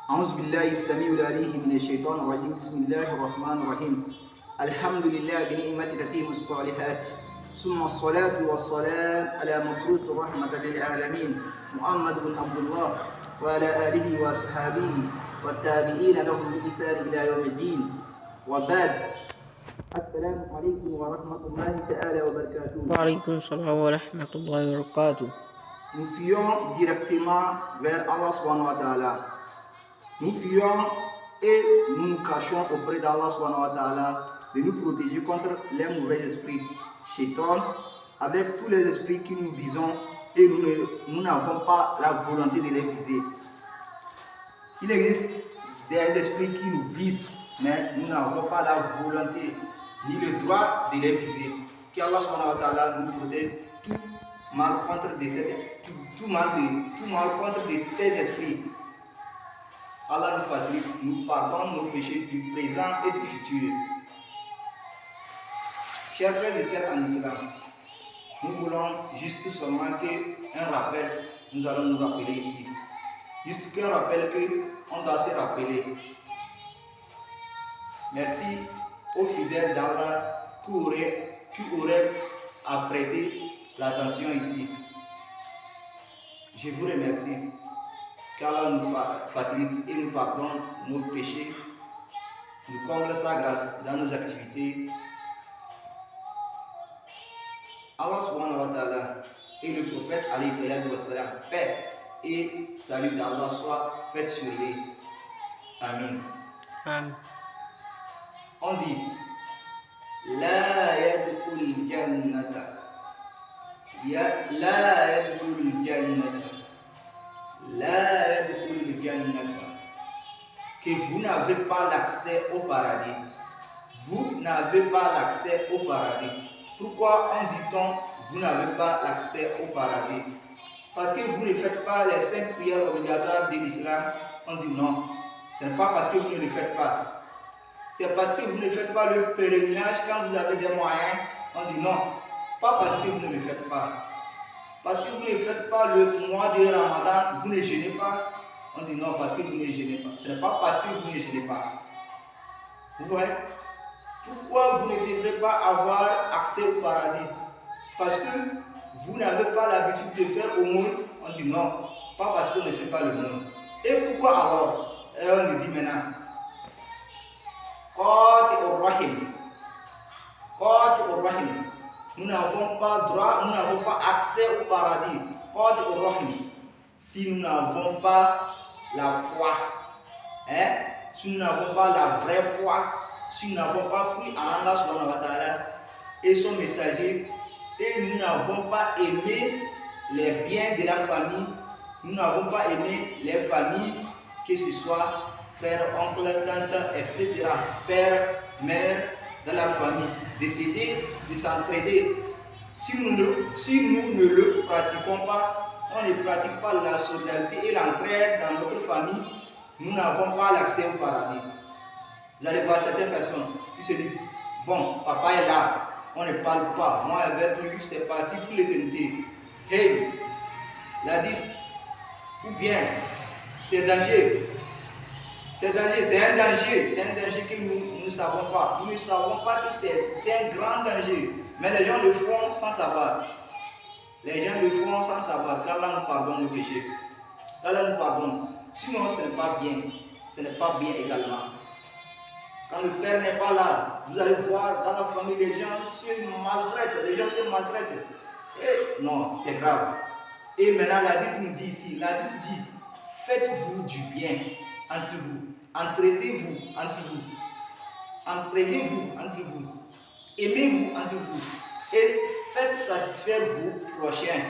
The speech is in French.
أعوذ بالله السميع العليم من الشيطان الرجيم. بسم الله الرحمن الرحيم. الحمد لله بنعمة تتم الصالحات، ثم الصلاة والسلام على مبعوث رحمة للعالمين محمد بن عبد الله وعلى آله وأصحابه والتابعين لهم بإحسان إلى يوم الدين. وبعد، السلام عليكم ورحمة الله تعالى وبركاته. وعليكم السلام ورحمة الله وبركاته. Nous fuyons directement vers Allah subhanahu wa ta'ala. Nous fuyons et nous nous cachons auprès d'Allah subhanahu wa ta'ala de nous protéger contre les mauvais esprits, shaitan, avec tous les esprits qui nous visons et nous n'avons pas la volonté de les viser. Il existe des esprits qui nous visent, mais nous n'avons pas la volonté ni le droit de les viser. Qu'Allah subhanahu wa ta'ala nous protège tout mal contre de ces esprits. Allah nous facilite, nous pardonne nos péchés du présent et du futur. Chers frères et sœurs en islam, nous voulons juste seulement qu'un rappel, nous allons nous rappeler ici. Juste qu'un rappel qu'on doit se rappeler. Merci aux fidèles d'Allah qui auraient apprêté l'attention ici. Je vous remercie. Qu'Allah nous facilite et nous pardonne nos péchés, nous comble sa grâce dans nos activités. Allah subhanahu wa ta'ala et le prophète alayhi salatu wa salam, paix et salut d'Allah soit fait sur lui. Amin. Amin. On dit La yadkhul jannata. La yadkhul jannata. La yadkhul jannata. Que vous n'avez pas l'accès au paradis. Vous n'avez pas l'accès au paradis. Pourquoi on dit-on vous n'avez pas l'accès au paradis? Parce que vous ne faites pas les 5 prières obligatoires de l'islam. On dit non. Ce n'est pas parce que vous ne le faites pas. C'est parce que vous ne faites pas le pèlerinage quand vous avez des moyens. On dit non. Pas parce que vous ne le faites pas. Parce que vous ne faites pas le mois de Ramadan, vous ne jeûnez pas. On dit non, parce que vous ne jeûnez pas. Ce n'est pas parce que vous ne jeûnez pas. Vous voyez? Pourquoi vous ne devrez pas avoir accès au paradis? Parce que vous n'avez pas l'habitude de faire aumône. On dit non, pas parce qu'on ne fait pas le monde. Et pourquoi alors? Et on nous dit maintenant, nous n'avons pas droit, nous n'avons pas accès au paradis. Si nous n'avons pas la foi, si nous n'avons pas la vraie foi, si nous n'avons pas cru en Allah subhanahu wa ta'ala et son messager, et nous n'avons pas aimé les biens de la famille, nous n'avons pas aimé les familles, que ce soit frère, oncle, tante, etc., père, mère, dans la famille, de s'aider, de s'entraider. Si nous ne le pratiquons pas, on ne pratique pas la solidarité et l'entraide dans notre famille, nous n'avons pas l'accès au paradis. Vous allez voir certaines personnes qui se disent, bon, papa est là, on ne parle pas, moi avec lui c'est parti pour l'éternité. Hey, la 10, ou bien, c'est danger. C'est un danger que nous ne savons pas. Nous ne savons pas que c'est un grand danger. Mais les gens le font sans savoir. Les gens le font sans savoir. Qu'Allah nous pardonne nos péchés. Qu'Allah nous pardonne. Sinon, ce n'est pas bien. Ce n'est pas bien également. Quand le père n'est pas là, vous allez voir dans la famille, les gens se maltraitent. Et non, c'est grave. Et maintenant, la dite nous dit ici, faites-vous du bien entre vous. Entraidez-vous entre vous. Entraidez-vous entre vous. Aimez-vous entre vous. Et faites satisfaire vos prochains.